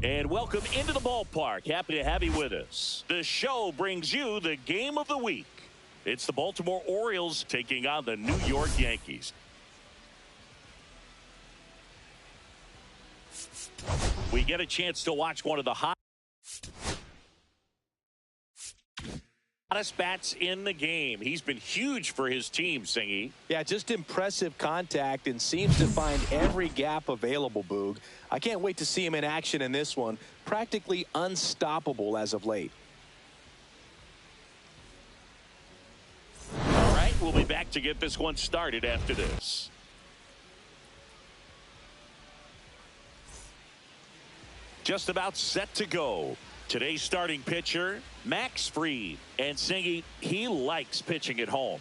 And welcome into the ballpark. Happy to have you with us. The show brings you the game of the week. It's the Baltimore Orioles taking on the New York Yankees. We get a chance to watch one of the hottest bats in the game. He's been huge for his team, Singy. Yeah, just impressive contact and seems to find every gap available, Boog. I can't wait to see him in action in this one. Practically unstoppable as of late. All right, we'll be back to get this one started after this. Just about set to go. Today's starting pitcher, Max Fried. And Singy, he likes pitching at home.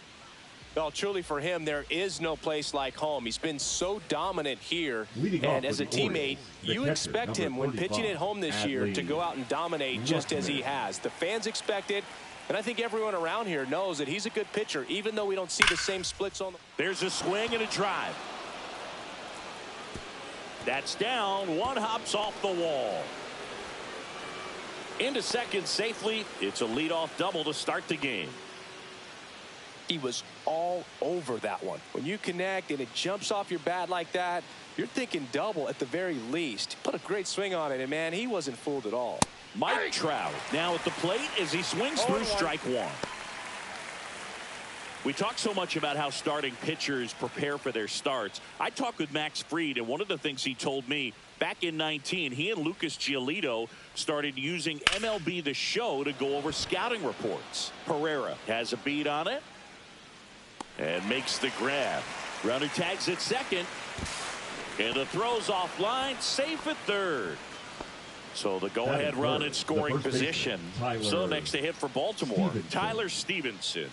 Well, truly for him, there is no place like home. He's been so dominant here. And as a teammate, you expect him when pitching at home this year to go out and dominate just as he has. The fans expect it. And I think everyone around here knows that he's a good pitcher, even though we don't see the same splits on the... There's a swing and a drive. That's down. One hops off the wall. Into second safely. It's a leadoff double to start the game. He was all over that one. When you connect and it jumps off your bat like that, you're thinking double at the very least. Put a great swing on it, and man, he wasn't fooled at all. Mike Trout now at the plate as he swings through strike one. We talk so much about how starting pitchers prepare for their starts. I talked with Max Fried, and one of the things he told me back in 19, he and Lucas Giolito started using MLB The Show to go over scouting reports. Pereira has a beat on it and makes the grab. Runner tags at second, and the throw's offline, safe at third. So the go-ahead run in scoring position. So next to hit for Baltimore, Tyler Stevenson.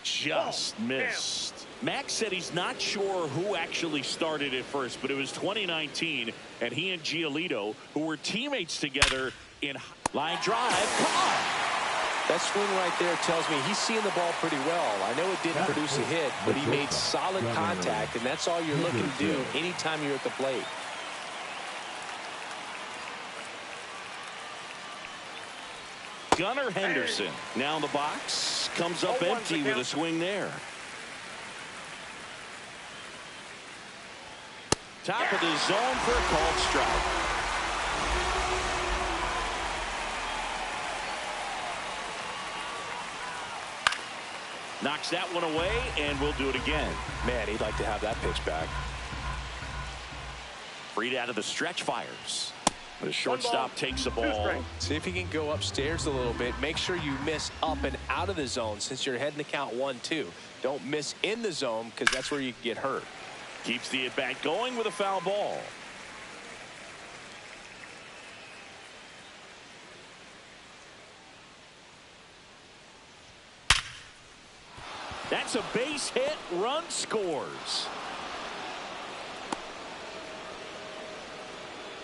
Just missed. Max said he's not sure who actually started at first, but it was 2019, and he and Giolito, who were teammates together in line drive, caught. That swing right there tells me he's seeing the ball pretty well. I know it didn't produce a hit, but he made solid contact, and that's all you're looking to do anytime you're at the plate. Gunnar Henderson now in the box, comes up empty with a swing there. Top of the zone for a called strike. Knocks that one away, and we'll do it again. Man, he'd like to have that pitch back. Fried out of the stretch fires. The shortstop takes the ball. See if he can go upstairs a little bit. Make sure you miss up and out of the zone since you're heading to count 1-2. Don't miss in the zone because that's where you can get hurt. Keeps the at-bat going with a foul ball. That's a base hit. Run scores.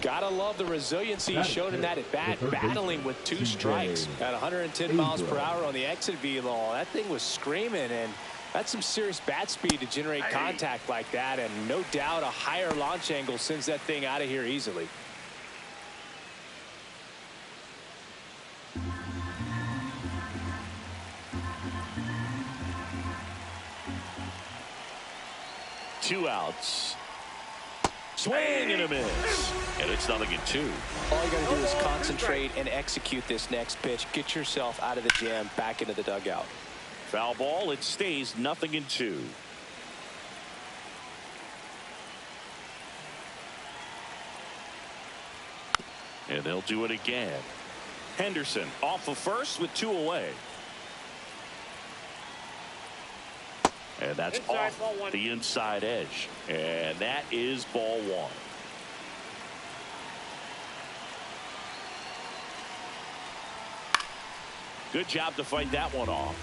Gotta love the resiliency shown in that at bat, battling with 2 strikes at 110 miles per hour on the exit velo. That thing was screaming, and that's some serious bat speed to generate contact like that, and no doubt a higher launch angle sends that thing out of here easily. Two outs. Swing and a miss. And it's 0-2. All you got to do is concentrate and execute this next pitch. Get yourself out of the jam, back into the dugout. Foul ball. It stays 0-2. And they'll do it again. Henderson off of first with 2 away. And that's off the inside edge. And that is ball 1. Good job to fight that one off.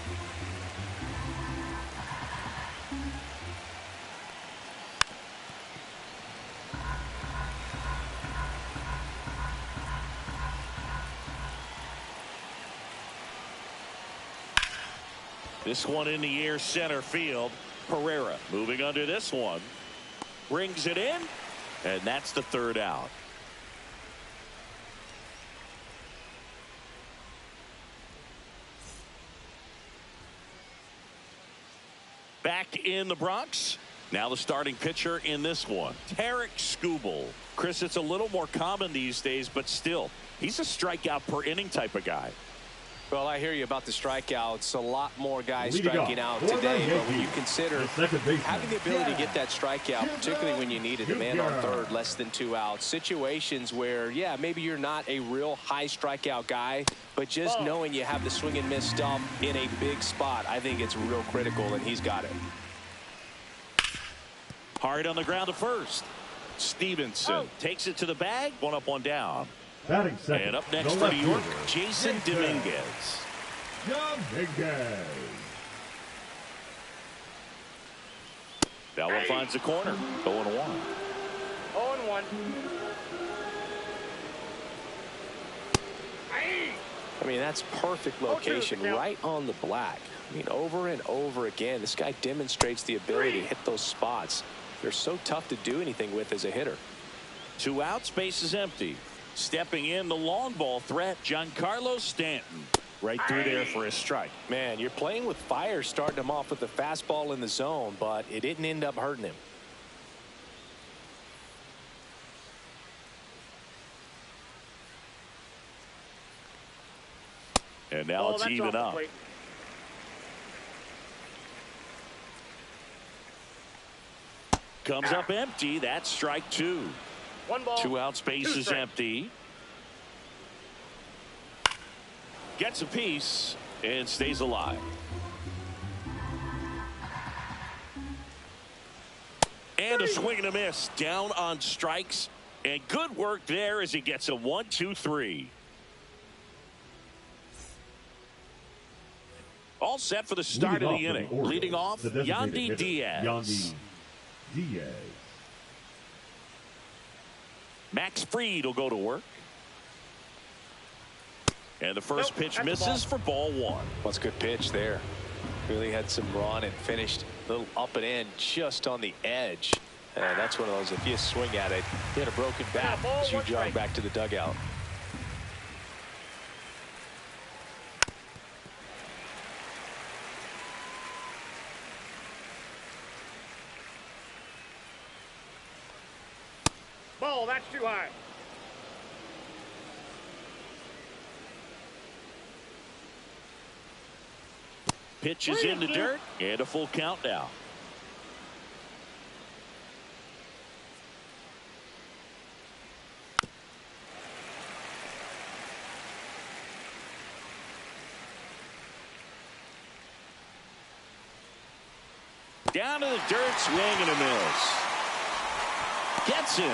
This one in the air, center field. Pereira moving under this one. Brings it in, and that's the third out. Back in the Bronx. Now the starting pitcher in this one, Tarek Skubal. Chris, it's a little more common these days, but still, he's a strikeout per inning type of guy. Well, I hear you about the strikeouts. A lot more guys striking out today, but when you consider having the ability to get that strikeout, particularly when you needed a man on third, less than 2 outs, situations where, yeah, maybe you're not a real high strikeout guy, but just knowing you have the swing and miss stuff in a big spot, I think it's real critical, and he's got it. Hard on the ground to first. Stevenson takes it to the bag. 1 up, 1 down. And up next for New York, Jason Dominguez. That one finds the corner. 0-1. 0-1. I mean, that's perfect location, right on the black. I mean, over and over again, this guy demonstrates the ability to hit those spots. They're so tough to do anything with as a hitter. 2 outs, base is empty. Stepping in the long ball threat, Giancarlo Stanton. Right through there for a strike. Man, you're playing with fire, starting him off with the fastball in the zone, but it didn't end up hurting him. And now it's even up. Comes up empty. That's strike 2. 1 ball. 2 outs, base is empty. Gets a piece and stays alive. And a swing and a miss. Down on strikes. And good work there as he gets a 1-2-3. All set for the start of the inning. Leading off, Yandy Diaz. Max Fried will go to work. And the first pitch misses for ball 1. Well, it's a good pitch there. Really had some run and finished a little up and in just on the edge. And that's one of those, if you swing at it, you hit a broken bat as you jog back to the dugout. Ball, that's too high. Pitch is in the dirt and a full count now. Down to the dirt, swing and a miss. Gets him.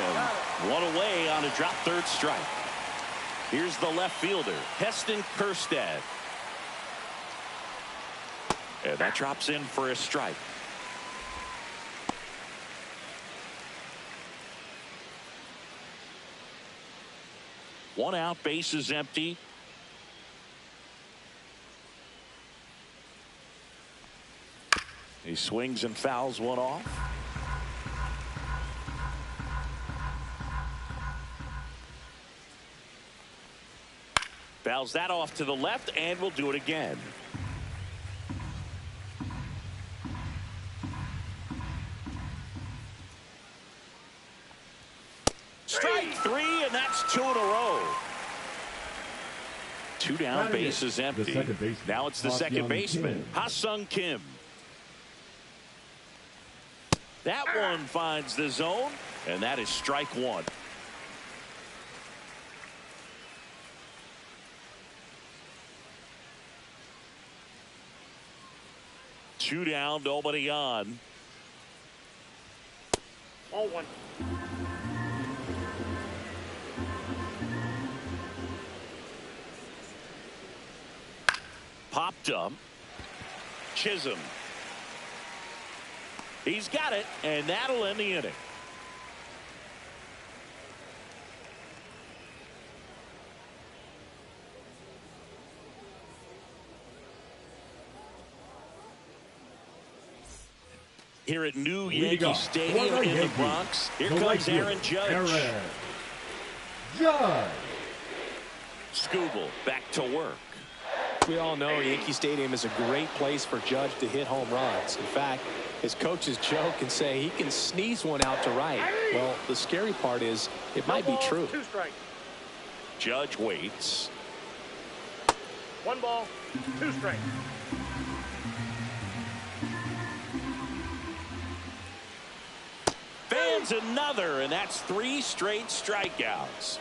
1 away on a drop third strike. Here's the left fielder, Heston Kjerstad. And that drops in for a strike. One out, base is empty. He swings and fouls one off. Fouls that off to the left and will do it again. Strike 3, and that's 2 in a row. 2 down, base is empty. Now it's the second baseman, Ha-Sung Kim. That one finds the zone, and that is strike 1. Two down, nobody on. Ball 1. Popped up. Chisholm. He's got it, and that'll end the inning. Here at new Yankee Stadium in the Bronx, here comes Aaron Judge. Scooble back to work. We all know Yankee Stadium is a great place for Judge to hit home runs. In fact, his coaches joke and say he can sneeze one out to right. Well, the scary part is it might be true. 2 strikes. Judge waits. 1 ball, 2 strikes. Fans another, and that's 3 straight strikeouts.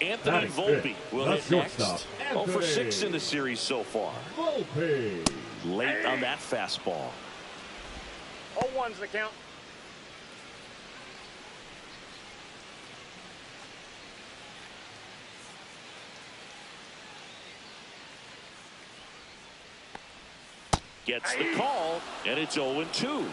Anthony Volpe will hit next. 0 for 6 in the series so far. Late on that fastball. 0-1's the count. Gets the call, and it's 0-2.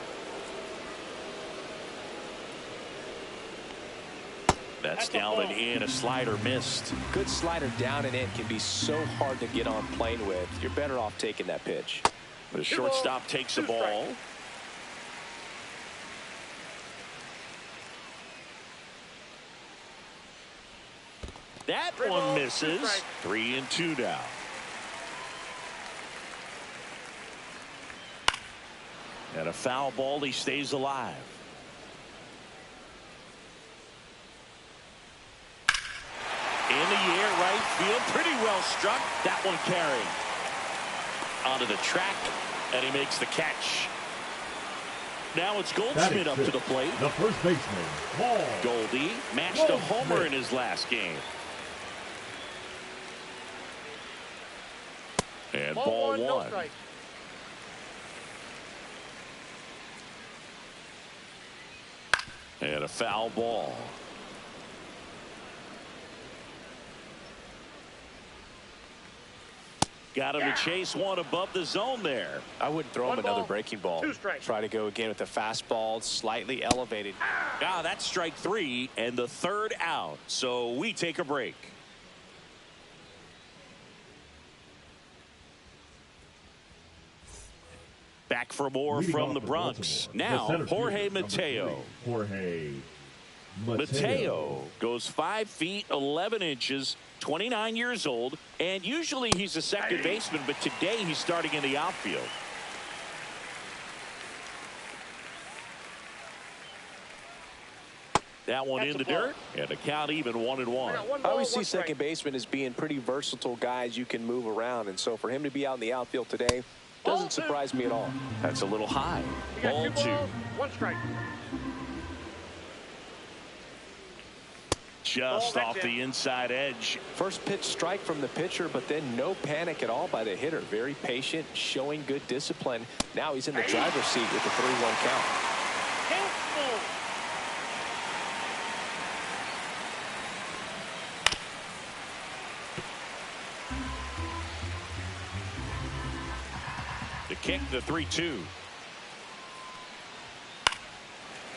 That's down and in. A slider missed. Good slider down and in can be so hard to get on plane with. You're better off taking that pitch. The shortstop takes the ball. That one misses. 3-2 now. And a foul ball. He stays alive. In the air, right field, pretty well struck. That one carrying onto the track, and he makes the catch. Now it's Goldschmidt up to the plate. The first baseman, Paul. Goldie matched a homer in his last game. And ball 1. No strike. And a foul ball. Got him to chase one above the zone there. I wouldn't throw him another breaking ball. 2 strikes. Try to go again with the fastball, slightly elevated. That's strike 3 and the 3rd out. So we take a break. Back for more from the Bronx. Now, Jorge Mateo. Mateo goes 5 feet 11 inches, 29 years old, and usually he's a second baseman, but today he's starting in the outfield. That one in the dirt, and the count even 1-1. I always see second baseman as being pretty versatile guys you can move around, and so for him to be out in the outfield today doesn't surprise me at all. That's a little high. Ball 2. 1 strike. Just off the inside edge. First pitch strike from the pitcher, but then no panic at all by the hitter. Very patient, showing good discipline. Now he's in the driver's seat with the 3-1 count. The kick, the 3-2.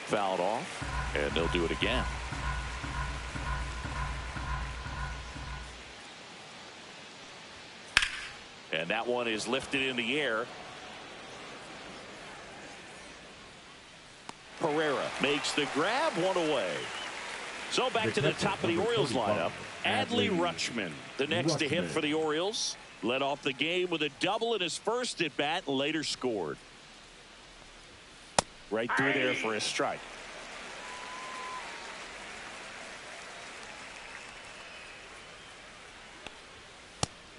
Fouled off, and they'll do it again. And that one is lifted in the air. Pereira makes the grab, 1 away. So back to the top of the Orioles lineup. Adley Rutschman, the next to hit for the Orioles. Led off the game with a double in his first at bat and later scored. Right through there for a strike.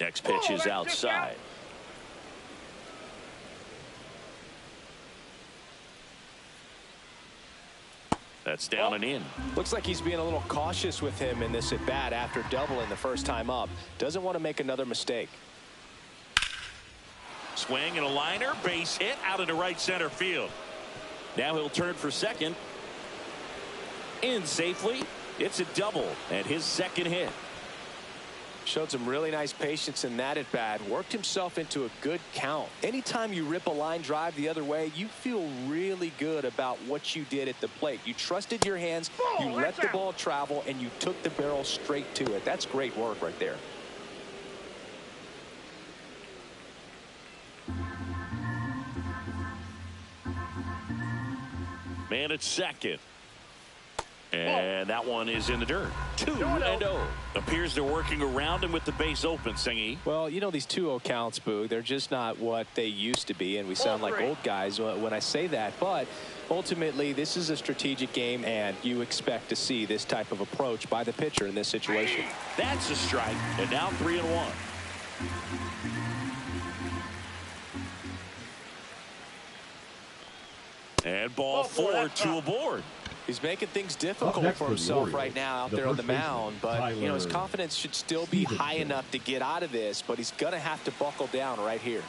Next pitch is outside. That's down and in. Looks like he's being a little cautious with him in this at bat after doubling the first time up. Doesn't want to make another mistake. Swing and a liner, base hit out into right center field. Now he'll turn for second. In safely. It's a double and his second hit. Showed some really nice patience in that at bat. Worked himself into a good count. Anytime you rip a line drive the other way, you feel really good about what you did at the plate. You trusted your hands, you let the ball travel, and you took the barrel straight to it. That's great work right there. Man at second. And that one is in the dirt. 2-0. Appears they're working around him with the base open, Singy. Well, you know, these 2-0 counts, Boog, they're just not what they used to be, and we sound like old guys when I say that. But ultimately, this is a strategic game, and you expect to see this type of approach by the pitcher in this situation. That's a strike, and now 3-1. And ball 4, 2 aboard. He's making things difficult for himself right now out there on the mound, but you know, his confidence should still be high enough to get out of this, but he's going to have to buckle down right here.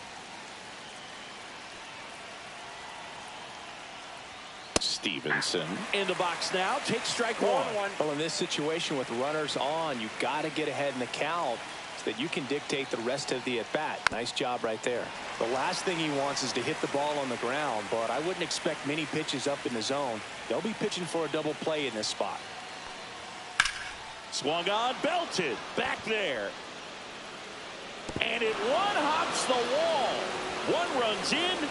Stevenson in the box now. Takes strike one. Well, in this situation with runners on, you've got to get ahead in the count so that you can dictate the rest of the at-bat. Nice job right there. The last thing he wants is to hit the ball on the ground, but I wouldn't expect many pitches up in the zone. They'll be pitching for a double play in this spot. Swung on, belted, back there. And it one-hops the wall. One runs in.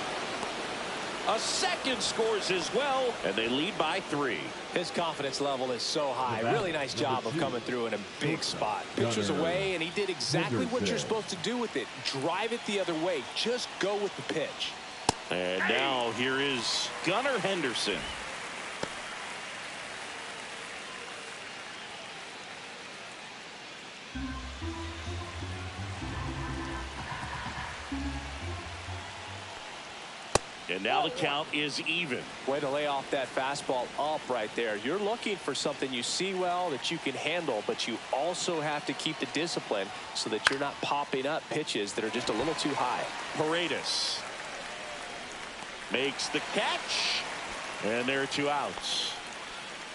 A second scores as well, and they lead by 3. His confidence level is so high. Really nice job of coming through in a big spot. Pitcher's away, and he did exactly what you're supposed to do with it. Drive it the other way. Just go with the pitch. And now here is Gunnar Henderson. And now the count is even. Way to lay off that fastball up right there. You're looking for something you see well that you can handle, but you also have to keep the discipline so that you're not popping up pitches that are just a little too high. Paredes makes the catch, and there are 2 outs.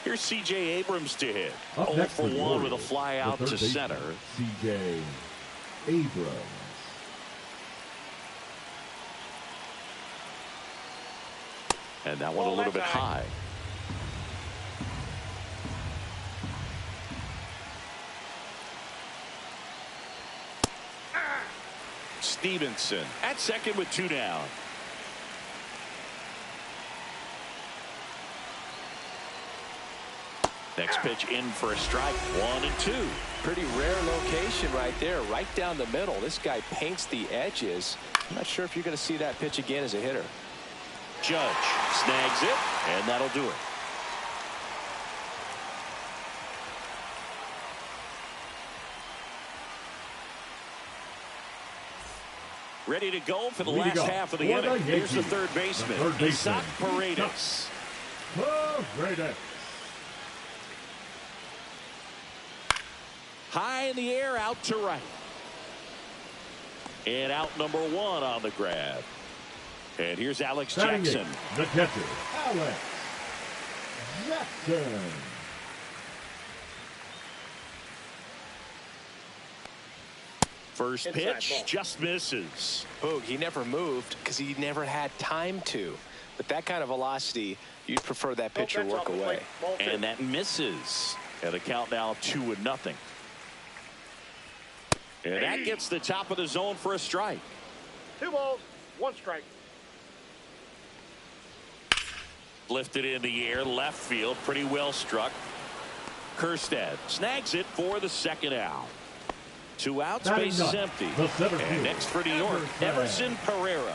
Here's C.J. Abrams to hit. 0 for 1 with a fly out to center. C.J. Abrams. And that one a little bit high. Stevenson at second with 2 down. Next pitch in for a strike. 1 and 2. Pretty rare location right there, right down the middle. This guy paints the edges. I'm not sure if you're going to see that pitch again as a hitter. Judge snags it, and that'll do it. Ready to go for the last half of the inning. Here's the third baseman, Isaac Paredes. High in the air, out to right. And out number 1 on the grab. And here's Alex Jackson. The catcher, Alex Jackson. First pitch just misses. Boog, he never moved because he never had time to. But that kind of velocity, you'd prefer that pitcher work away. And that misses. And the count now 2-0. And that gets the top of the zone for a strike. 2 balls, 1 strike. Lifted in the air, left field, pretty well struck. Kerstead snags it for the second out. 2 outs, base is empty. And next for New York, Everson Pereira.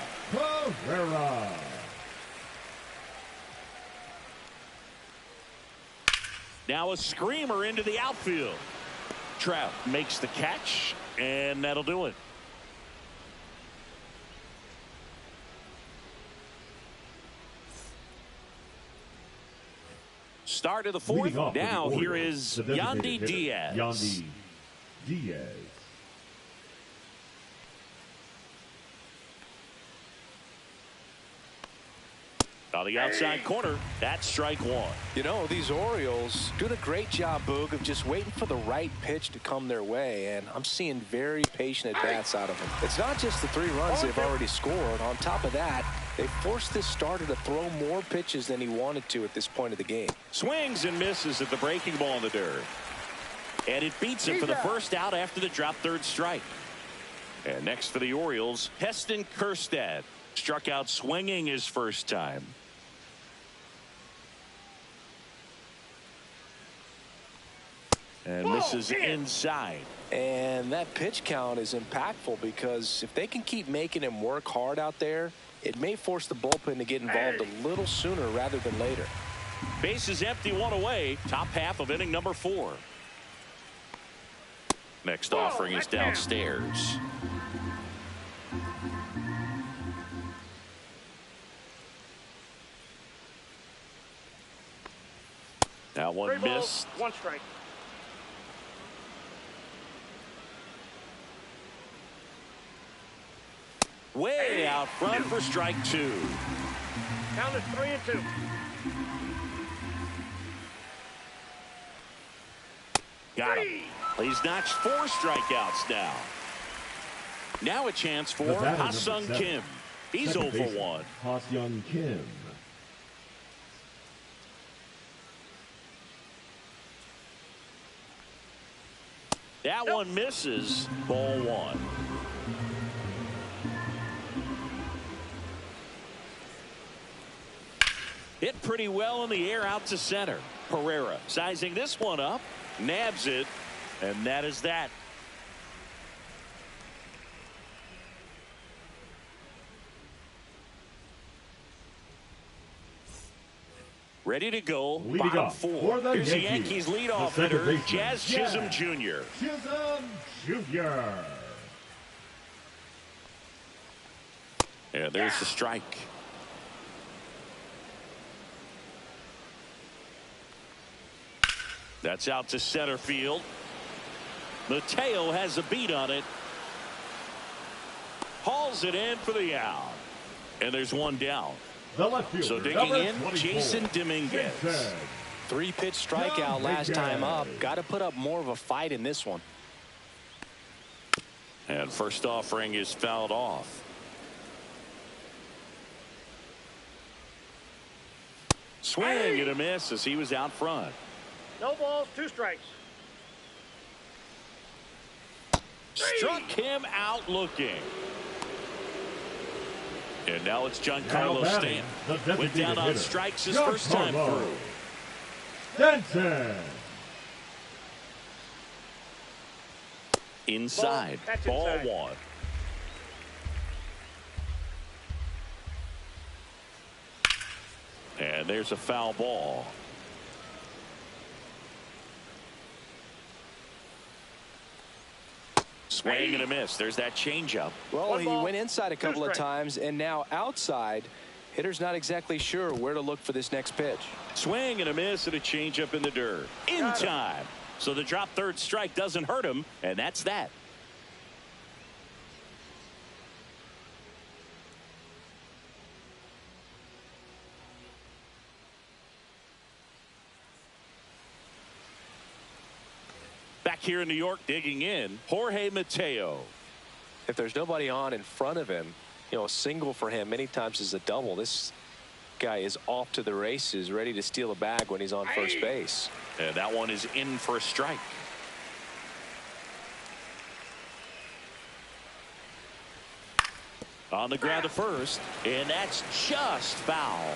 Now a screamer into the outfield. Trout makes the catch, and that'll do it. Start of the 4th. Now here is Yandy Diaz. Yandy Diaz. On the outside corner, that's strike 1. You know, these Orioles doing a great job, Boog, of just waiting for the right pitch to come their way, and I'm seeing very patient at-bats out of them. It's not just the 3 runs they've already scored. On top of that, they forced this starter to throw more pitches than he wanted to at this point of the game. Swings and misses at the breaking ball in the dirt. And it beats him for the first out after the drop 3rd strike. And next for the Orioles, Heston Kjerstad. Struck out swinging his first time. And misses inside. And that pitch count is impactful because if they can keep making him work hard out there, it may force the bullpen to get involved a little sooner rather than later. Base is empty, one away. Top half of inning number 4. Next offering is downstairs. That one missed. 1 strike. Way out front for strike 2. Count is 3-2. Got him. He's notched 4 strikeouts now. Now a chance for Ha-Sung Kim. He's 0 for 1. Ha-Sung Kim. That one misses. Ball 1. Hit pretty well in the air out to center. Pereira sizing this one up. Nabs it. And that is that. Ready to go. Bottom 4. Here's the Yankees leadoff hitter, Jazz Chisholm Jr. Chisholm Jr. And there's the strike. That's out to center field. Mateo has a beat on it. Hauls it in for the out. And there's one down. The left fielder, so digging in, 24, Jason Dominguez. 3-pitch strikeout last time up. Got to put up more of a fight in this one. And first offering is fouled off. Swing and a miss as he was out front. No balls, 2 strikes. Struck him out looking. And now it's Giancarlo Stanton. Went down on strikes his first time through. Stanton. Inside. Ball 1. And there's a foul ball. Swing and a miss. There's that changeup. Well, he went inside a couple of times, and now outside. Hitter's not exactly sure where to look for this next pitch. Swing and a miss and a changeup in the dirt. In time. So the drop third strike doesn't hurt him, and that's that. Back here in New York, digging in, Jorge Mateo. If there's nobody on in front of him, you know, a single for him many times is a double. This guy is off to the races, ready to steal a bag when he's on first base. And that one is in for a strike. On the ground to first, and that's just foul.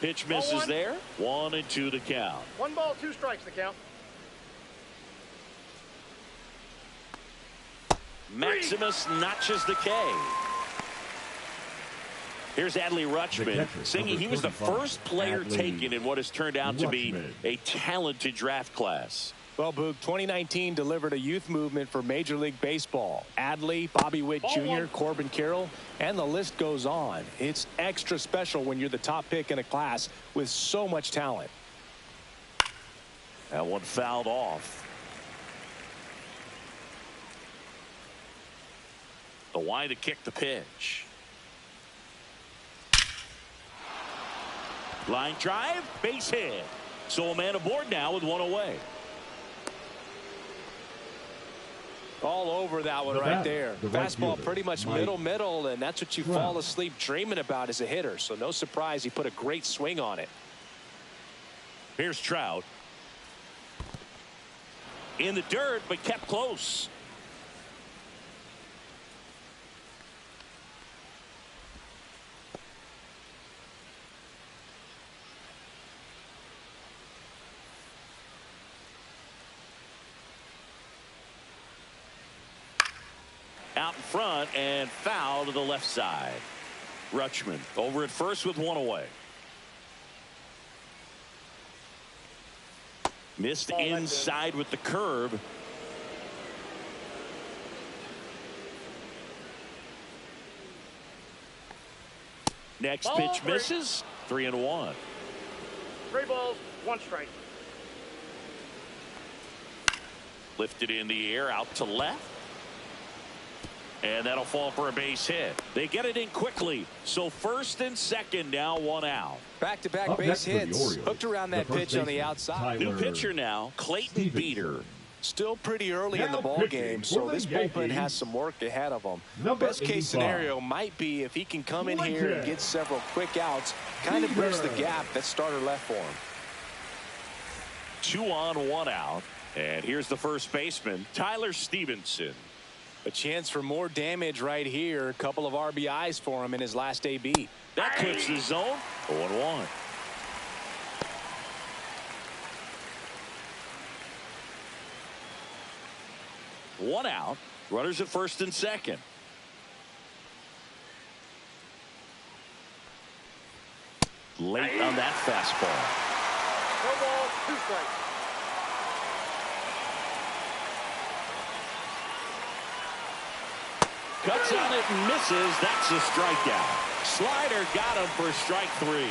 Pitch misses there. 1-2 to count. 1 ball, 2 strikes the count. Maximus notches the K. Here's Adley Rutschman singing he was the first player taken in what has turned out to be a talented draft class. Well, Boog, 2019 delivered a youth movement for Major League Baseball. Adley, Bobby Witt Jr., Corbin Carroll, and the list goes on. It's extra special when you're the top pick in a class with so much talent. That one fouled off. The wide to kick the pitch. Line drive, base hit. So a man aboard now with 1 away. All over that one right there. Fastball pretty much middle, and that's what you fall asleep dreaming about as a hitter. So no surprise he put a great swing on it. Here's Trout. In the dirt, but kept close. out in front and foul to the left side. Rutschman over at first with one away. Missed inside with the curve. Next pitch misses. 3-1. 3 balls, 1 strike. Lifted in the air out to left. And that'll fall for a base hit. They get it in quickly. So first and second now, 1 out. Back-to-back base hits. Hooked around that pitch on the outside. New pitcher now, Clayton Beeter. Still pretty early in the ball game, so this bullpen has some work ahead of them. Best case scenario might be if he can come in here and get several quick outs, kind of bridge the gap that starter left for him. 2 on, 1 out. And here's the first baseman, Tyler Stevenson. A chance for more damage right here. A couple of RBIs for him in his last AB. That clips the zone. 0-1. One out. Runners at first and second. Late on that fastball. 4 balls, 2 strikes. Cuts on it and misses. That's a strikeout. Slider got him for strike 3.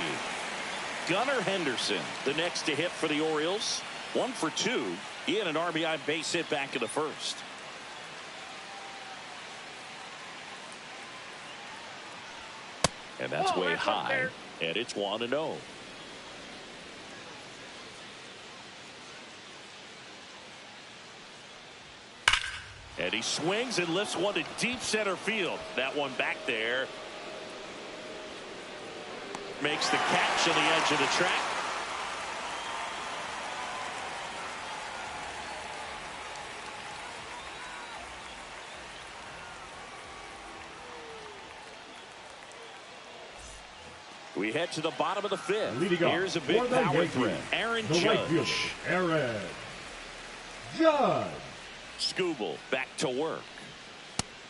Gunnar Henderson, the next to hit for the Orioles. 1 for 2. He had an RBI base hit back in the first. And that's way high. And it's 1-0. And he swings and lifts one to deep center field. That one back there. Makes the catch on the edge of the track. We head to the bottom of the 5th. Here's a big power threat. Aaron Judge. Aaron Judge. Skubal back to work.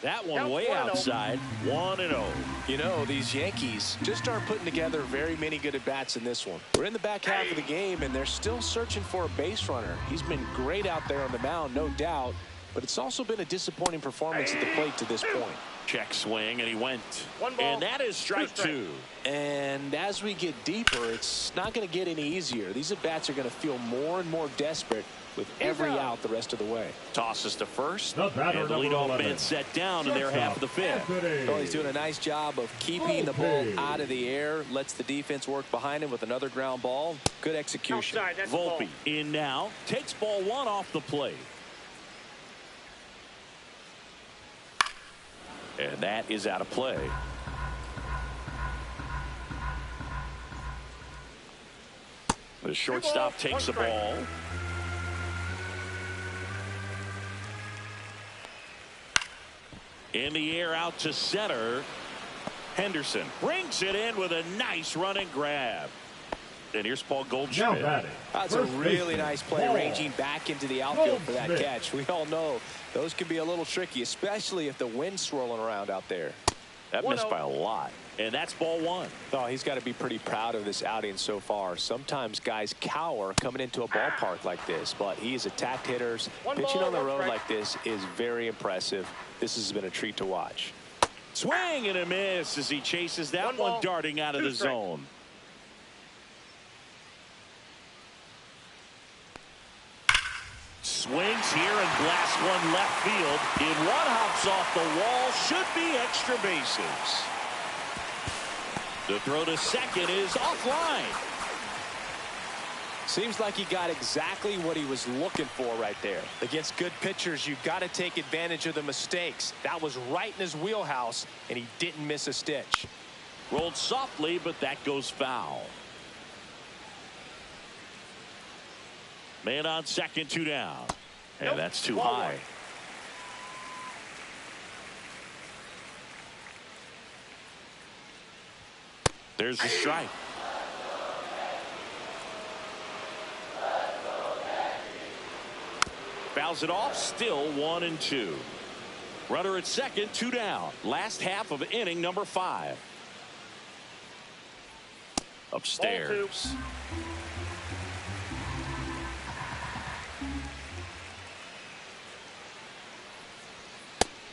That one way outside. 1-0. You know, these Yankees just aren't putting together very many good at-bats in this one. We're in the back half of the game, and they're still searching for a base runner. He's been great out there on the mound, no doubt, but it's also been a disappointing performance at the plate to this point. Check swing, and he went. 1 ball, and that is strike 2. And as we get deeper, it's not going to get any easier. These at-bats are going to feel more and more desperate with every out the rest of the way. Tosses to first. And the leadoff man set down in their half of the 5th. Well, he's doing a nice job of keeping the ball out of the air. Lets the defense work behind him with another ground ball. Good execution. Volpe in now. Takes ball 1 off the plate. And that is out of play. The shortstop takes the ball. In the air out to center. Henderson brings it in with a nice running grab. And here's Paul Goldschmidt. That's a really nice play, ranging back into the outfield for that catch. We all know those can be a little tricky, especially if the wind's swirling around out there. That missed by a lot. And that's ball 1. Oh, he's got to be pretty proud of this outing so far. Sometimes guys cower coming into a ballpark like this, but he has attacked hitters. Pitching on the road like this is very impressive. This has been a treat to watch. Swing and a miss as he chases that one darting out of the zone. Swings here and blasts one left field. In one hops off the wall. Should be extra bases. The throw to second is offline. Seems like he got exactly what he was looking for right there. Against good pitchers, you've got to take advantage of the mistakes. That was right in his wheelhouse, and he didn't miss a stitch. Rolled softly, but that goes foul. Man on second, 2 down. And that's too high. There's the strike. Fouls it off, still 1-2. Runner at second, 2 down. Last half of inning number 5. Upstairs.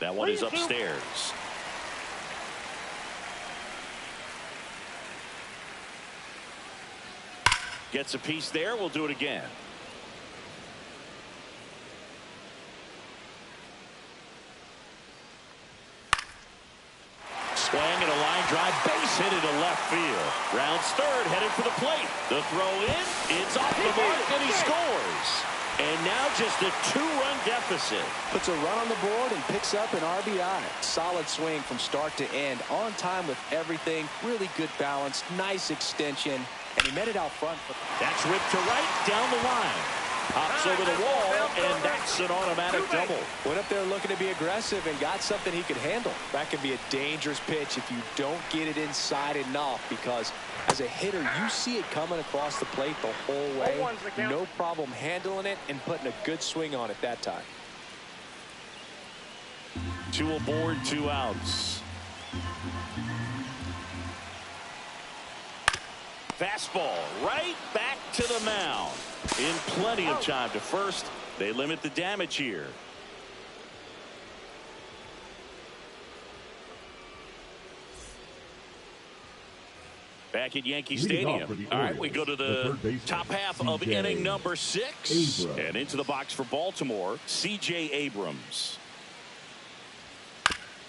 That one is upstairs. Gets a piece there. We'll do it again. Swing and a line drive, base hit into left field. Rounds third, headed for the plate. The throw in, it's off the mark, and he scores. And now just a 2-run deficit. Puts a run on the board and picks up an RBI. Solid swing from start to end. On time with everything. Really good balance. Nice extension. And he met it out front. That's ripped to right, down the line. Hops over the wall, and that's an automatic double. Went up there looking to be aggressive and got something he could handle. That could be a dangerous pitch if you don't get it inside enough, because as a hitter, you see it coming across the plate the whole way. No problem handling it and putting a good swing on it that time. 2 aboard, 2 outs. Fastball right back to the mound. In plenty of time to first. They limit the damage here. Back at Yankee Stadium. All right, we go to the top half of inning number 6. And into the box for Baltimore, C.J. Abrams.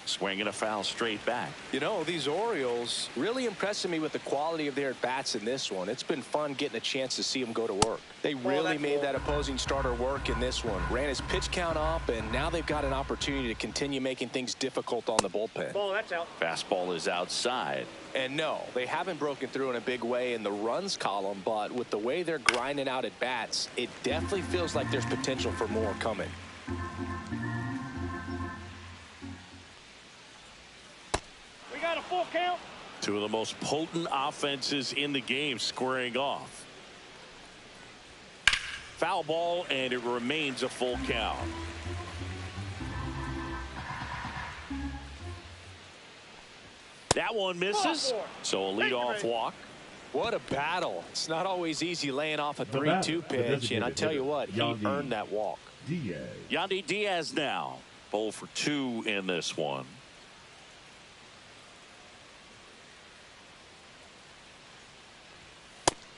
Swinging a foul straight back. You know, these Orioles really impressing me with the quality of their at-bats in this one. It's been fun getting a chance to see them go to work. They really made that opposing starter work in this one. Ran his pitch count up, and now they've got an opportunity to continue making things difficult on the bullpen. Ball, that's out. Fastball is outside. And no, they haven't broken through in a big way in the runs column, but with the way they're grinding out at bats, it definitely feels like there's potential for more coming. Got a full count. 2 of the most potent offenses in the game squaring off. Foul ball, and it remains a full count. That one misses, so a leadoff walk. What a battle. It's not always easy laying off a 3-2 pitch, and I tell you what, he earned that walk. Yandy Diaz now 0 for 2 in this one.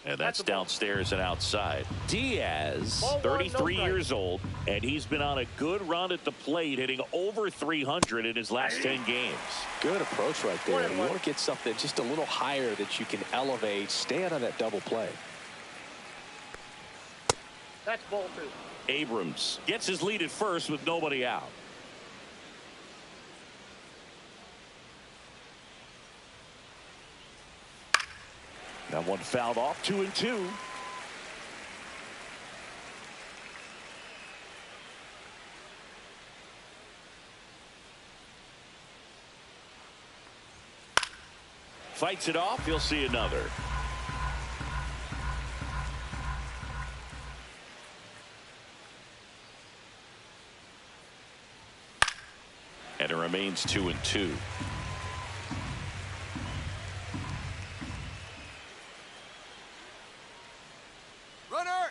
And that's downstairs and outside. Diaz, 33 years old, and he's been on a good run at the plate, hitting over 300 in his last 10 games. Good approach right there. You want to get something just a little higher that you can elevate. Stay out of that double play. That's ball 2. Abrams gets his lead at first with nobody out. That one fouled off, 2-2. Fights it off. You'll see another. And it remains 2-2.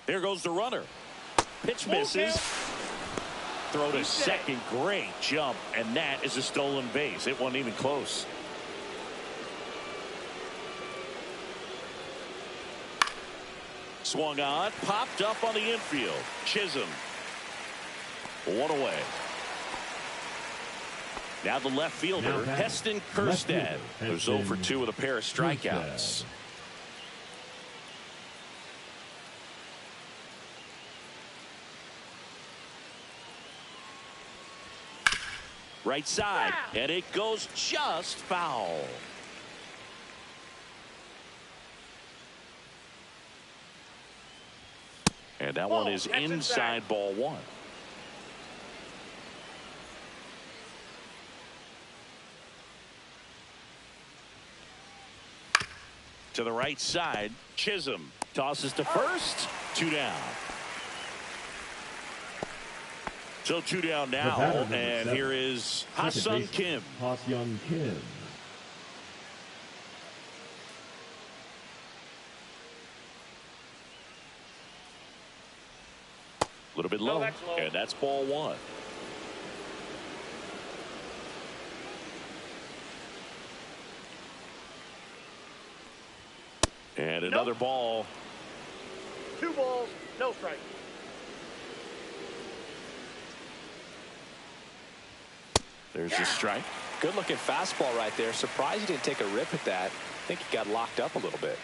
There goes the runner. Pitch misses. Throw to second. Great jump. And that is a stolen base. It wasn't even close. Swung on. Popped up on the infield. Chisholm. 1 away. Now the left fielder, Heston Kjerstad, who's 0 for 2 with a pair of strikeouts. Right side, and it goes just foul. And that one is inside ball 1. To the right side, Chisholm tosses to first, 2 down. So 2 down now, and here is Ha-Seong Kim. Ha-Seong Kim. A little bit low, and that's ball 1. And another ball. 2 balls, no strike. There's a strike. Good looking fastball right there. Surprised he didn't take a rip at that. I think he got locked up a little bit.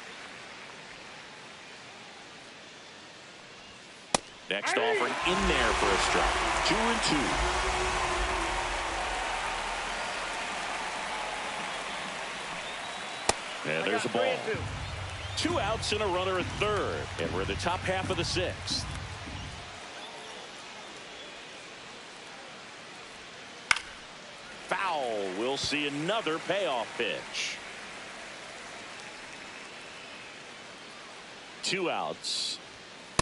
Next offering in there for a strike. 2-2. And there's a ball. 2 outs and a runner at third. And we're in the top half of the 6th. Foul. We'll see another payoff pitch. 2 outs.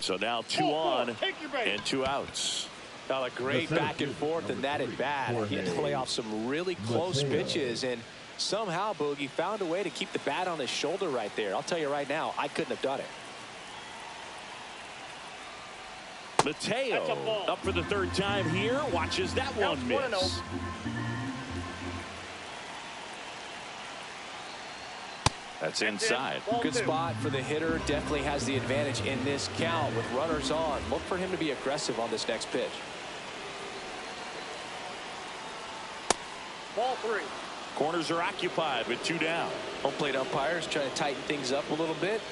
So now 2 on and 2 outs. Now a great back and forth in that at bat. He had to lay off some really close pitches, and somehow Boogie found a way to keep the bat on his shoulder right there. I'll tell you right now, I couldn't have done it. Mateo up for the 3rd time here. Watches that one miss. That's inside. Good spot for the hitter. Definitely has the advantage in this count with runners on. Look for him to be aggressive on this next pitch. Ball 3. Corners are occupied with 2 down. Home plate umpires trying to tighten things up a little bit.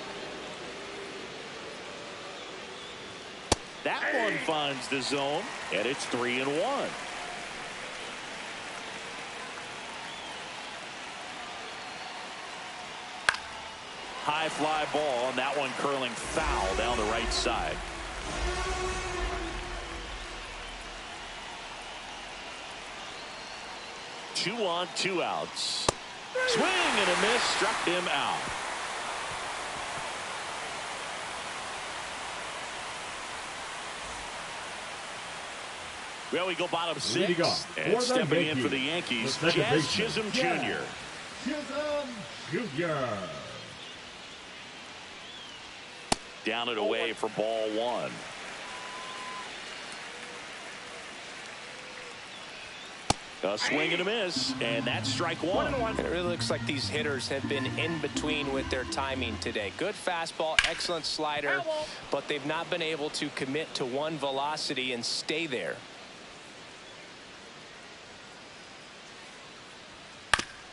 That one finds the zone, and it's 3-1. High fly ball, and that one curling foul down the right side. Two on, 2 outs. Swing and a miss, struck him out. Well, we go bottom 6, and stepping in for the Yankees, Jazz Chisholm Jr. Chisholm Jr. Down and away for ball 1. A swing and a miss, and that's strike 1. And it really looks like these hitters have been in between with their timing today. Good fastball, excellent slider, but they've not been able to commit to one velocity and stay there.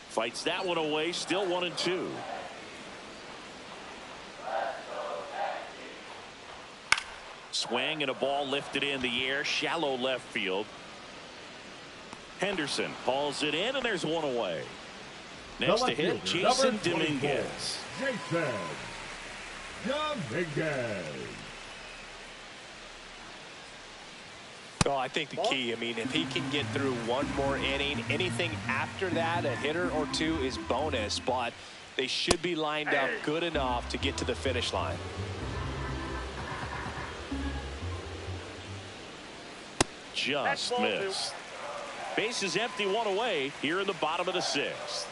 Fights that one away, still 1-2. Swing and a ball lifted in the air, shallow left field. Henderson hauls it in, and there's one away. Next to hit, Jason Dominguez. Jason Dominguez. Well, I think the key, I mean, if he can get through one more inning, anything after that, a hitter or 2 is bonus, but they should be lined up good enough to get to the finish line. Just missed. Base is empty, 1 away here in the bottom of the 6th.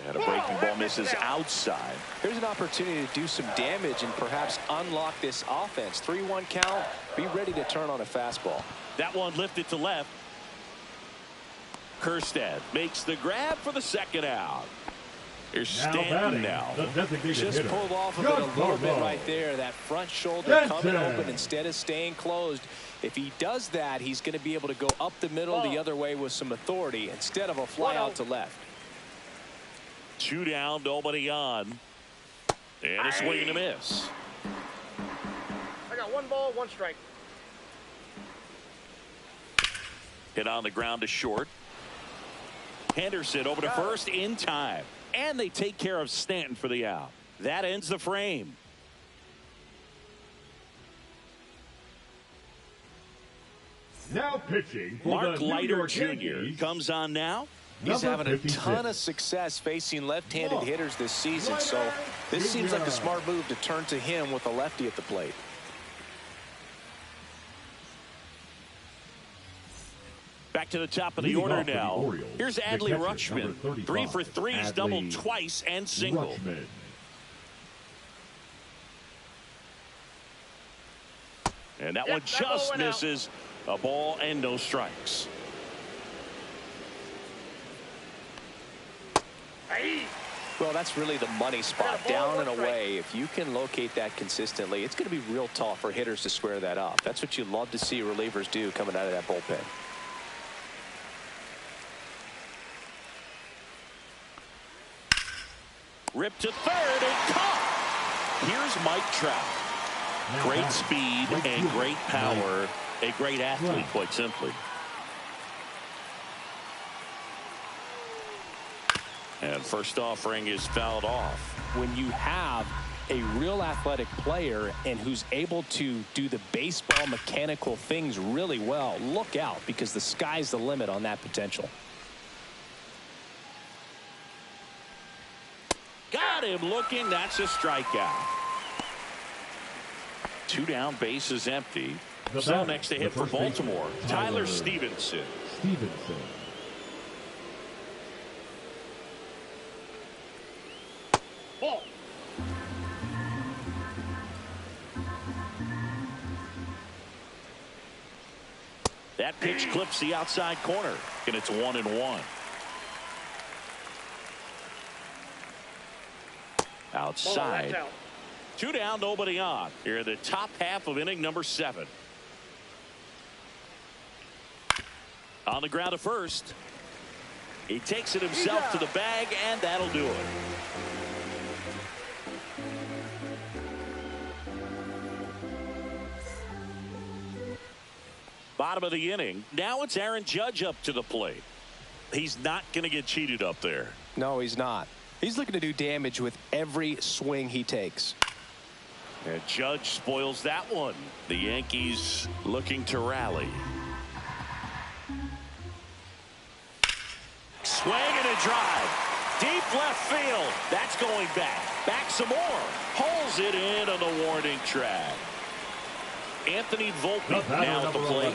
And a breaking ball misses outside. Here's an opportunity to do some damage and perhaps unlock this offense. 3-1 count. Be ready to turn on a fastball. That one lifted to left. Kerstad makes the grab for the 2nd out. Here's Stanton now. Just pulled off of it a little bit right there. That front shoulder coming open instead of staying closed. If he does that, he's going to be able to go up the middle the other way with some authority instead of a fly out to left. 2 down, nobody on. And a swing and a miss. I got 1 ball, 1 strike. Hit on the ground to short. Henderson over to first in time. And they take care of Stanton for the out. That ends the frame. Now pitching for Mark the New Leiter York Jr. Yankees. comes on now. He's having a 56. ton of success facing left-handed hitters this season, so this seems like a smart move to turn to him with a lefty at the plate. Back to the top of the order now. Here's Adley Rutschman. 3 for 3. He's doubled twice and single. And that one just misses. A ball and no strikes. Well, that's really the money spot, down and away. If you can locate that consistently, it's going to be real tough for hitters to square that up. That's what you love to see relievers do coming out of that bullpen. Ripped to third and caught. Here's Mike Trout. Great speed and great power. A great athlete, quite simply. And first offering is fouled off. When you have a real athletic player and who's able to do the baseball mechanical things really well, look out, because the sky's the limit on that potential. Got him looking. That's a strikeout. 2 down, bases empty. So next to hit for Baltimore, Tyler Stevenson. Ball. That pitch clips the outside corner, and it's 1-1. Outside. 2 down, nobody on. Here in the top half of inning number 7. On the ground to first. He takes it himself to the bag, and that'll do it. Bottom of the inning. Now it's Aaron Judge up to the plate. He's not going to get cheated up there. No, he's not. He's looking to do damage with every swing he takes. And Judge spoils that one. The Yankees looking to rally. Swing and a drive. Deep left field. That's going back. Back some more. Pulls it in on the warning track. Anthony Volpe now at the plate.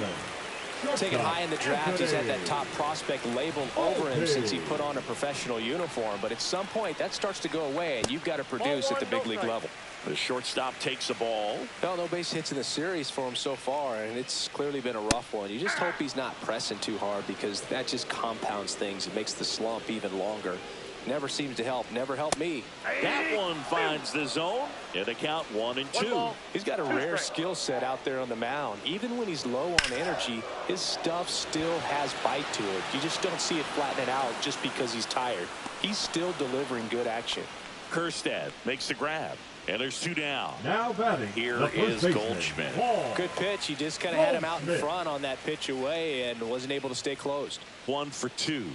Taken high in the draft, he's had that top prospect labeled over him since he put on a professional uniform. But at some point, that starts to go away, and you've got to produce at the big league level. The shortstop takes the ball. Well, no base hits in the series for him so far, and it's clearly been a rough one. You just hope he's not pressing too hard, because that just compounds things. It makes the slump even longer. Never seems to help. Never helped me. That one finds the zone. And the count 1-2. He's got a rare skill set out there on the mound. Even when he's low on energy, his stuff still has bite to it. You just don't see it flatten it out just because he's tired. He's still delivering good action. Kerstad makes the grab. And there's 2 down. Now batting. Here is Goldschmidt. Good pitch. He just kind of had him out in front on that pitch away and wasn't able to stay closed. 1 for 2.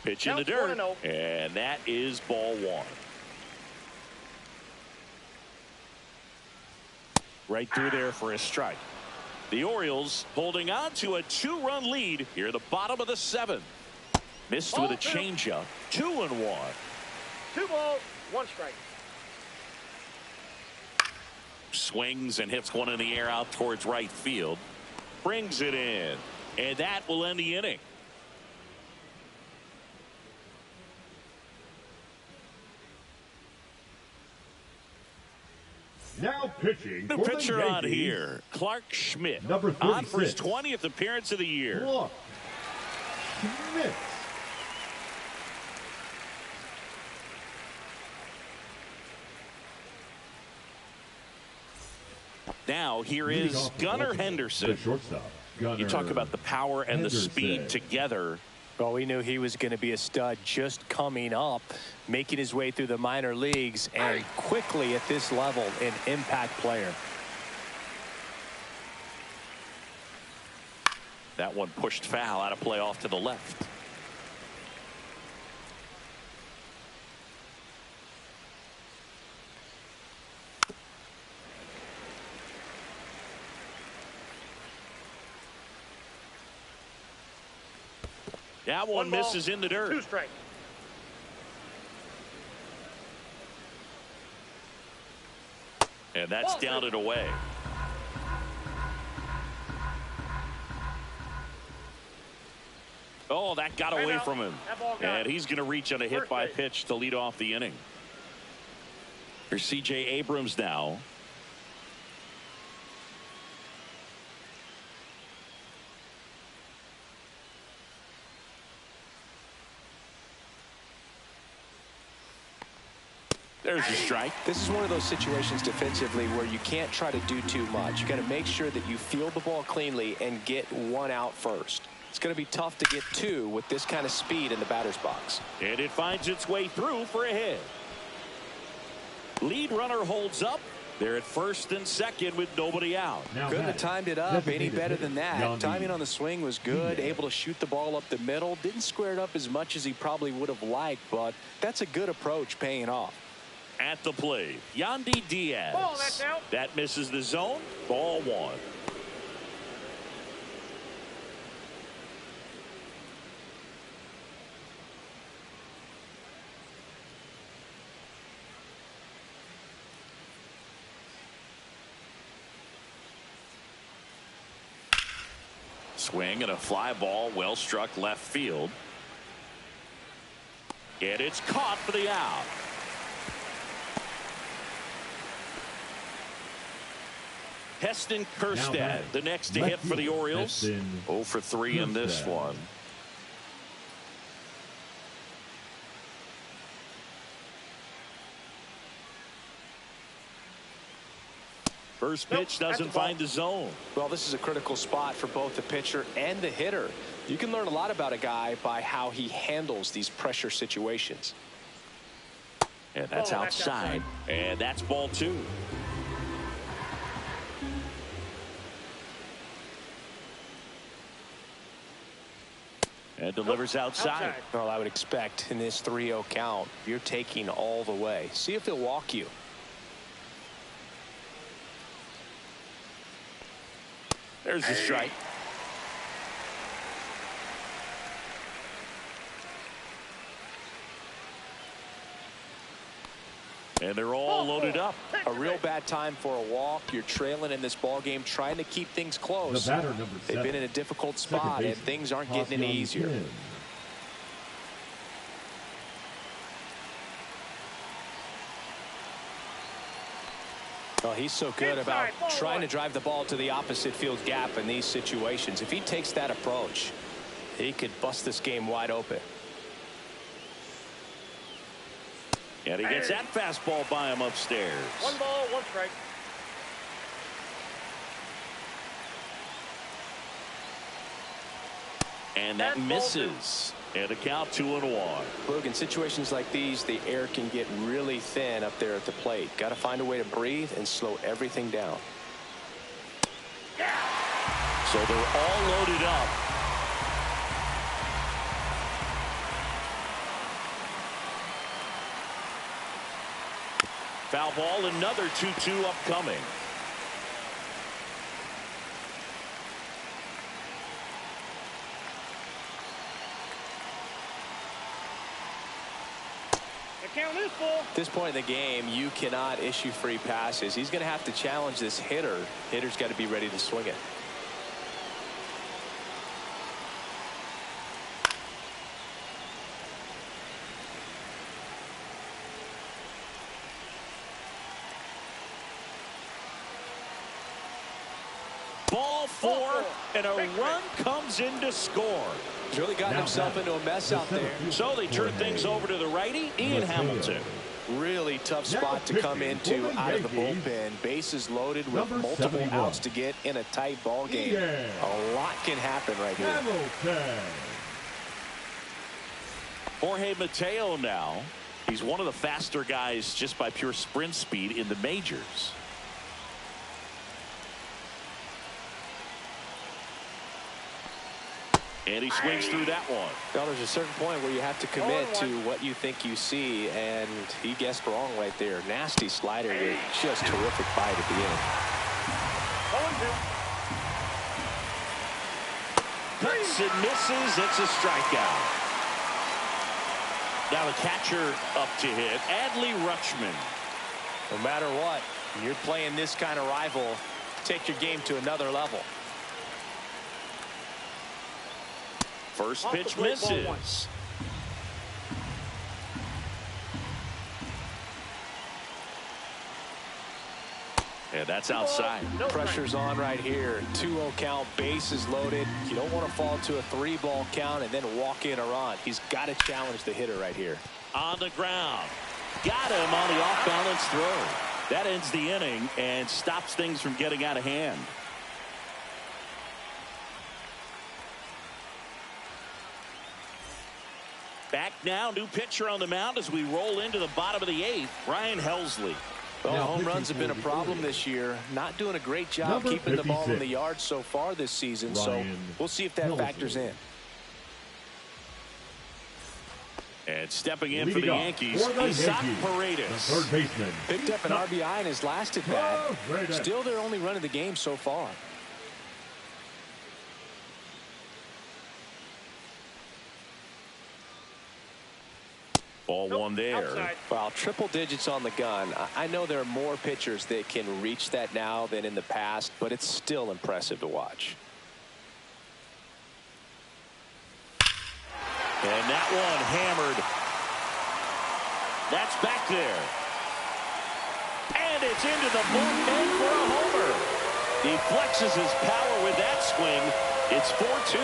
Pitch in the dirt. And that is ball 1. Right through there for a strike. The Orioles holding on to a 2-run lead here at the bottom of the 7th. Missed with a changeup. 2-1. 2 balls, 1 strike. Swings and hits one in the air out towards right field. Brings it in. And that will end the inning. Now pitching. The pitcher on here, Clark Schmidt, on for his 20th appearance of the year. Clark Schmidt. Now here is Gunnar Henderson. The shortstop. You talk about the power and the speed together. Well, we knew he was going to be a stud just coming up, making his way through the minor leagues, and quickly at this level, an impact player. That one pushed foul, out of play off to the left. That one misses in the dirt. 2 strikes. And that's down and away. Oh, that got away from him. And he's going to reach on a hit by pitch to lead off the inning. Here's C.J. Abrams now. There's a strike. This is one of those situations defensively where you can't try to do too much. You got to make sure that you field the ball cleanly and get one out first. It's going to be tough to get two with this kind of speed in the batter's box. And it finds its way through for a hit. Lead runner holds up. They're at first and second with nobody out. Couldn't have timed it up any better than that. Timing on the swing was good. Able to shoot the ball up the middle. Didn't square it up as much as he probably would have liked, but that's a good approach paying off. At the plate, Yandy Diaz. Ball, that's out. That misses the zone. Ball one. Swing and a fly ball, well struck left field. And it's caught for the out. Heston Kjerstad, the next to hit for the Orioles. 0 for 3 in this one. First pitch doesn't find the zone. Well, this is a critical spot for both the pitcher and the hitter. You can learn a lot about a guy by how he handles these pressure situations. And that's outside. And that's ball two. And delivers outside. Well, I would expect in this 3-0 count, you're taking all the way. See if he'll walk you. There's the strike. And they're all loaded up. A real bad time for a walk. You're trailing in this ball game, trying to keep things close. The batter, number 7. They've been in a difficult spot, and things aren't getting any easier. Well, he's so good about trying to drive the ball to the opposite field gap in these situations. If he takes that approach, he could bust this game wide open. And he gets that fastball by him upstairs. 1 ball, 1 strike. And that misses. And a count 2-1. Look, in situations like these, the air can get really thin up there at the plate. Got to find a way to breathe and slow everything down. So they're all loaded up. Foul ball, another 2-2 upcoming. Count is full. At this point in the game, you cannot issue free passes. He's going to have to challenge this hitter. Hitter's got to be ready to swing it. Ball 4, and a run comes in to score. He's really gotten himself into a mess out there. So they turn things over to the righty, Ian Hamilton. Really tough spot to come into out of the bullpen. Bases loaded with multiple outs to get in a tight ball game. A lot can happen right here. Jorge Mateo now. He's one of the faster guys just by pure sprint speed in the majors. And he swings through that one. Well, there's a certain point where you have to commit to what you think you see, and he guessed wrong right there. Nasty slider with just terrific bite at the end. Cuts and misses. It's a strikeout. Now the catcher up to hit, Adley Rutschman. No matter what, you're playing this kind of rival, take your game to another level. First Off the pitch plate, ball misses. And that's outside. No Pressure's on right here. 2-0 count, bases loaded. You don't want to fall to a 3-ball count and then walk in a run. He's got to challenge the hitter right here. On the ground. Got him on the off-balance throw. That ends the inning and stops things from getting out of hand. Back now, new pitcher on the mound as we roll into the bottom of the 8th, Ryan Helsley. Well, home runs have been a problem this year. Not doing a great job keeping the ball in the yard so far this season. So we'll see if that factors in. And stepping in for the Yankees, Isaac Paredes. Third baseman. Picked up an RBI in his last at bat. Still their only run of the game so far. Ball one there. Outside. Well, triple digits on the gun. I know there are more pitchers that can reach that now than in the past, but it's still impressive to watch. And that one hammered. That's back there. And it's into the bullpen for a homer. He flexes his power with that swing. It's 4-2.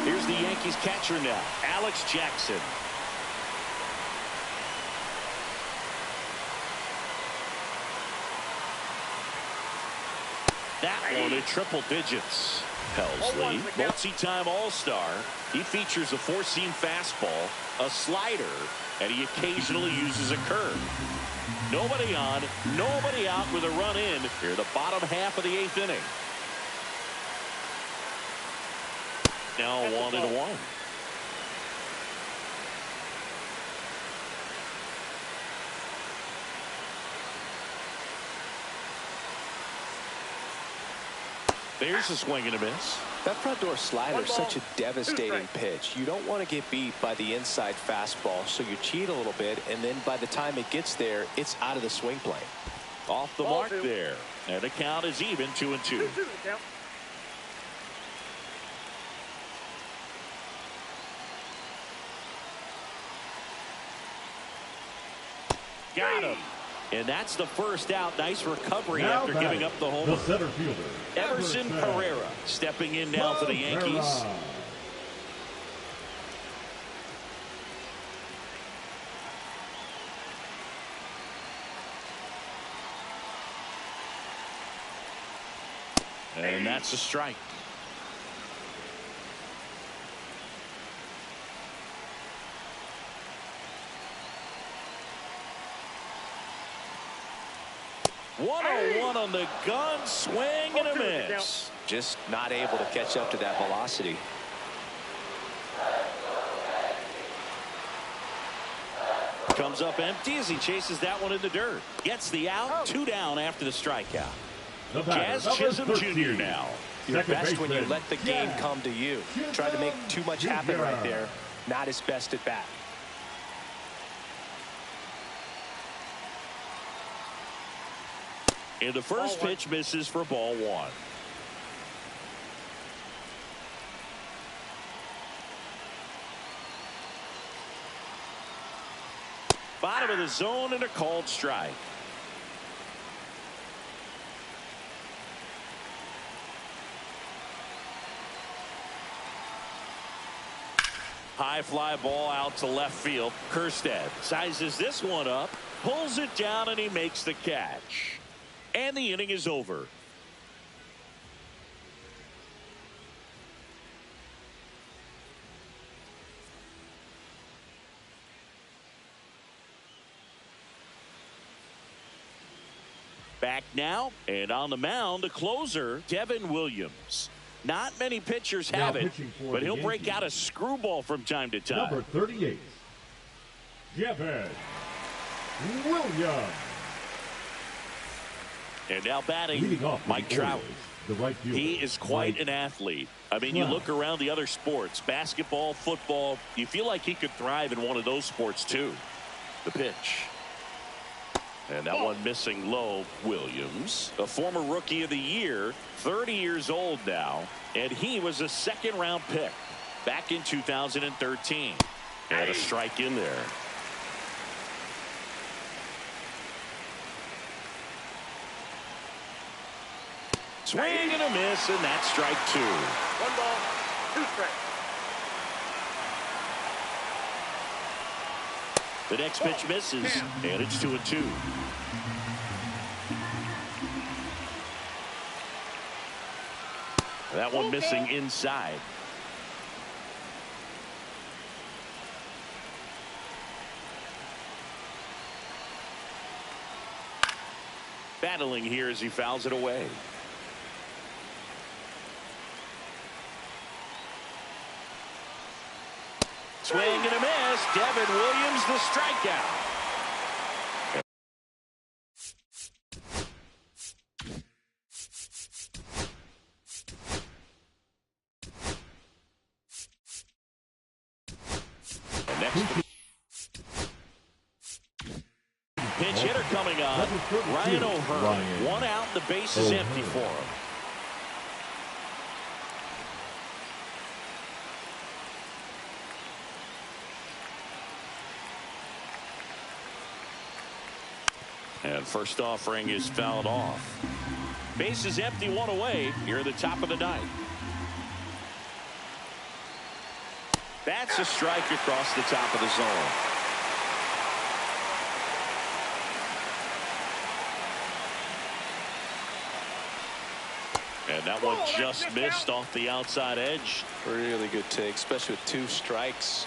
Here's the Yankees catcher now, Alex Jackson. That one in triple digits. Helsley, multi-time All-Star. He features a four-seam fastball, a slider, and he occasionally uses a curve. Nobody on, nobody out with a run in here, the bottom half of the 8th inning. Now 1-1. There's a swing and a miss. That front door slider is such a devastating pitch. You don't want to get beat by the inside fastball, so you cheat a little bit, and then by the time it gets there, it's out of the swing plane. Off the mark there. And the count is even, 2-2. Got him. And that's the first out. Nice recovery now after giving up the homer. The center fielder, Everson Pereira stepping in now for the Yankees. And that's a strike. One on the gun, swing and a miss. Just not able to catch up to that velocity. Comes up empty as he chases that one in the dirt. Gets the out, 2 down after the strikeout. Jazz Chisholm Jr. now. You're best when you let the game come to you. Tried to make too much happen right there. Not his best at bat. And the first pitch misses for ball 1. Bottom of the zone and a called strike. High fly ball out to left field. Kerstead sizes this one up, pulls it down, and he makes the catch. And the inning is over. Back now, and on the mound, the closer, Devin Williams. Not many pitchers have it, but he'll break out a screwball from time to time. Number 38, Devin Williams. And now batting, Mike Trout. He is quite an athlete. I mean, you look around the other sports, basketball, football, you feel like he could thrive in one of those sports too. The pitch. And that one missing low. Williams, a former rookie of the year, 30 years old now, and he was a second-round pick back in 2013. And a strike in there. Swing and a miss, and that's strike 2. 1 ball, 2 strikes. The next pitch misses, and it's 2-2. That one missing inside. Battling here as he fouls it away. Swing and a miss. Devin Williams, the strikeout. And next pinch hitter coming on. Ryan O'Hearn. 1 out. The base is empty for him. And first offering is fouled off. Base is empty, 1 away here at the top of the 9th. That's a strike across the top of the zone. And that one just missed off the outside edge. Really good take, especially with 2 strikes.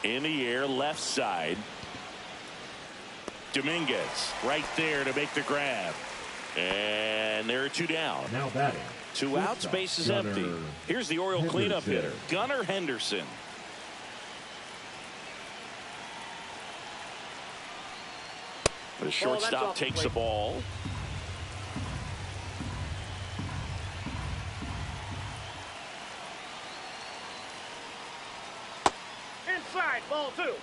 In the air, left side. Dominguez right there to make the grab. And there are 2 down. Now batting. 2 outs, base is empty. Here's the Oriole cleanup hitter, Gunnar Henderson. The shortstop takes the ball. Inside, ball 2.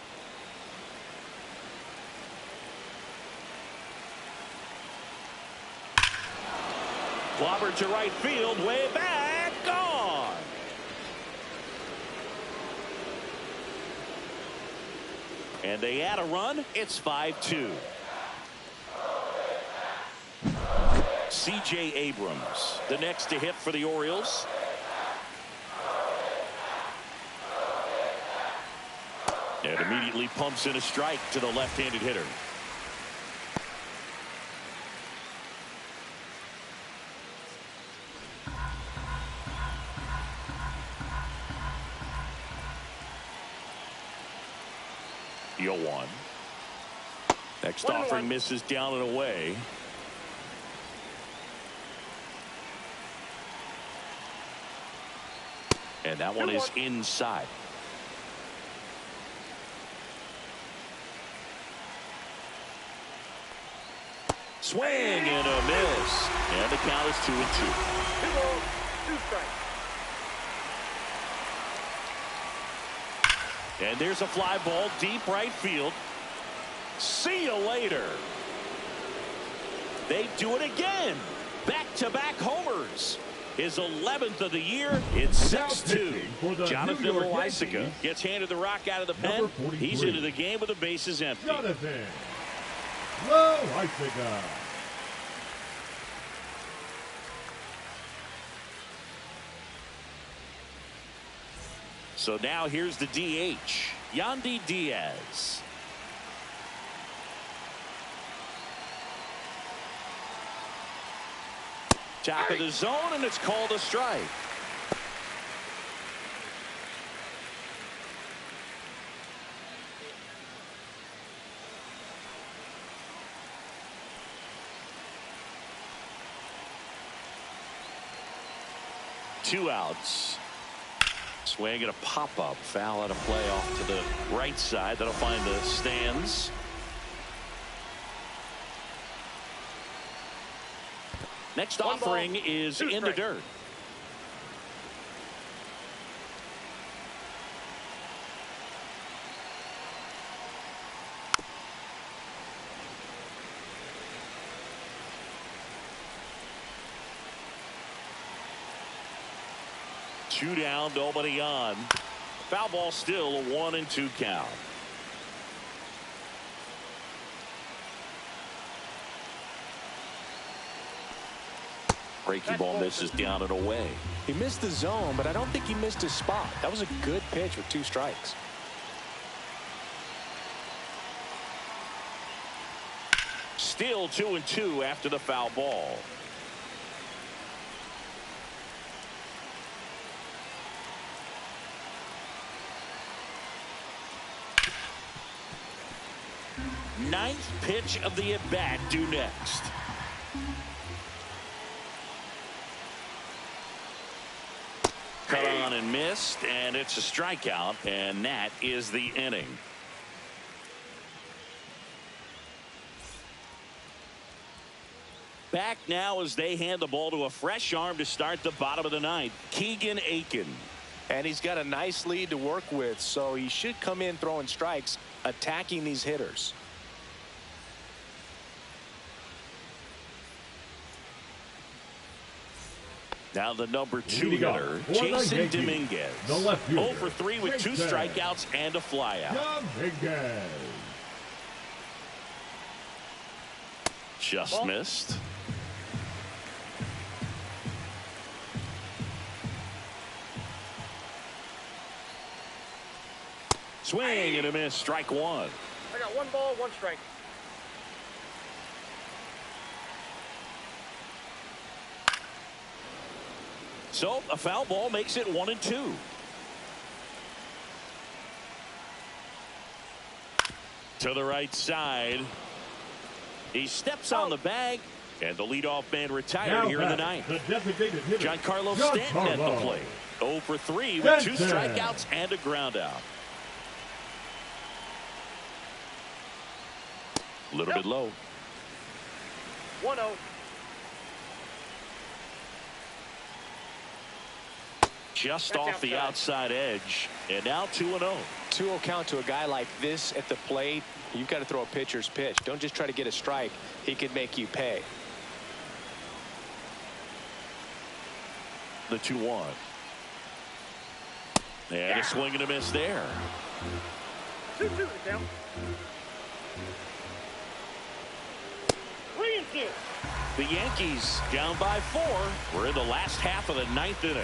Clobbered to right field, way back, gone. And they add a run. It's 5-2. C.J. Abrams, the next to hit for the Orioles. And immediately pumps in a strike to the left-handed hitter. One. Next offering misses down and away. And that one is inside. Swing and a miss. And the count is 2-2. 2 balls, 2 strikes. And there's a fly ball deep right field. See you later. They do it again. Back-to-back homers. His 11th of the year. It's 6-2. Jonathan Loaisiga gets handed the rock out of the pen. He's into the game with the bases empty. Jonathan Loaisiga. So now here's the DH, Yandy Diaz. Top of the zone, and it's called a strike. Two outs. Swing and a pop-up foul out of play off to the right side. That'll find the stands. Next offering is in the dirt. 2 down, nobody on. Foul ball, still a 1-2 count. Breaking ball misses down and away. He missed the zone, but I don't think he missed his spot. That was a good pitch with 2 strikes. Still 2-2 after the foul ball. Ninth pitch of the at-bat due next. Cut on and missed, and it's a strikeout, and that is the inning. Back now as they hand the ball to a fresh arm to start the bottom of the ninth, Keegan Aiken. And he's got a nice lead to work with, so he should come in throwing strikes, attacking these hitters. Now the number 2 hitter, Jason Dominguez. 0 for 3 with 2 strikeouts and a flyout. Just missed. Swing and a miss, strike 1. I got 1 ball, 1 strike. So a foul ball makes it 1-2. To the right side. He steps on the bag, and the leadoff man retired here in the ninth. Giancarlo Stanton at the plate. 0 for 3 with 2 strikeouts and a ground out. A little bit low. 1-0. Just off the outside edge, and now 2-0. 2-0 count to a guy like this at the plate. You've got to throw a pitcher's pitch. Don't just try to get a strike. He could make you pay. The 2-1. And a swing and a miss there. 2-2 to count. 3-2. The Yankees down by 4. We're in the last half of the ninth inning.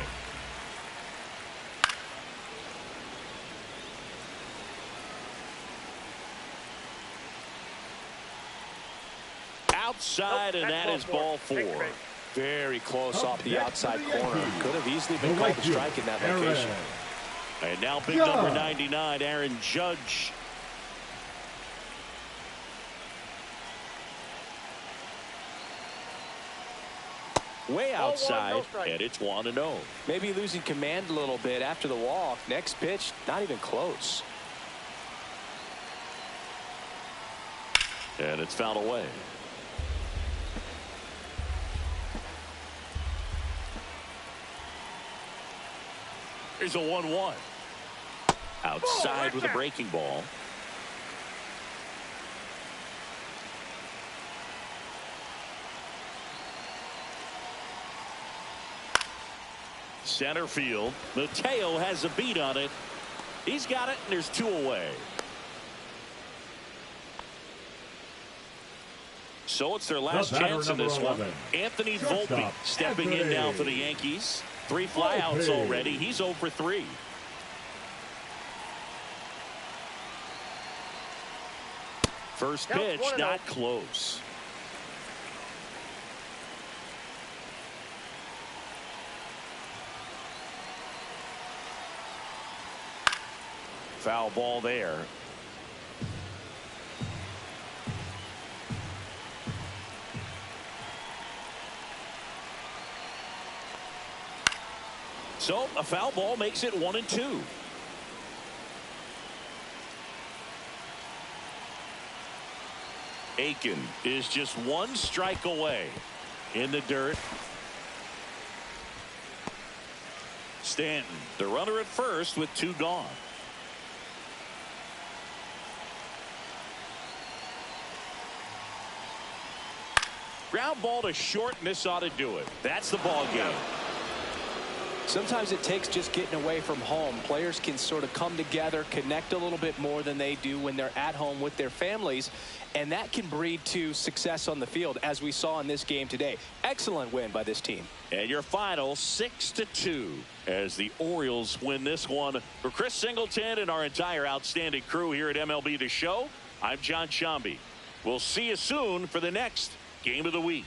Outside, and that is ball 4. Very close off the outside corner. Could have easily been called a strike in that location. And now big number 99, Aaron Judge. Way outside, and it's 1-0. Maybe losing command a little bit after the walk. Next pitch, not even close. And it's fouled away. Here's a 1-1. Outside with a breaking ball. Center field. Mateo has a beat on it. He's got it, and there's 2 away. So it's their last chance in this one. Anthony Volpe stepping in now for the Yankees. 3 flyouts already. He's 0 for 3. First pitch, not close. Foul ball there. So a foul ball makes it 1-2. Aiken is just 1 strike away. In the dirt. Stanton, the runner at first with 2 gone. Ground ball to short, and this ought to do it. That's the ball game. Sometimes it takes just getting away from home. Players can sort of come together, connect a little bit more than they do when they're at home with their families, and that can breed to success on the field, as we saw in this game today. Excellent win by this team. And your final 6-2 as the Orioles win this one. For Chris Singleton and our entire outstanding crew here at MLB The Show, I'm John Shambi. We'll see you soon for the next Game of the Week.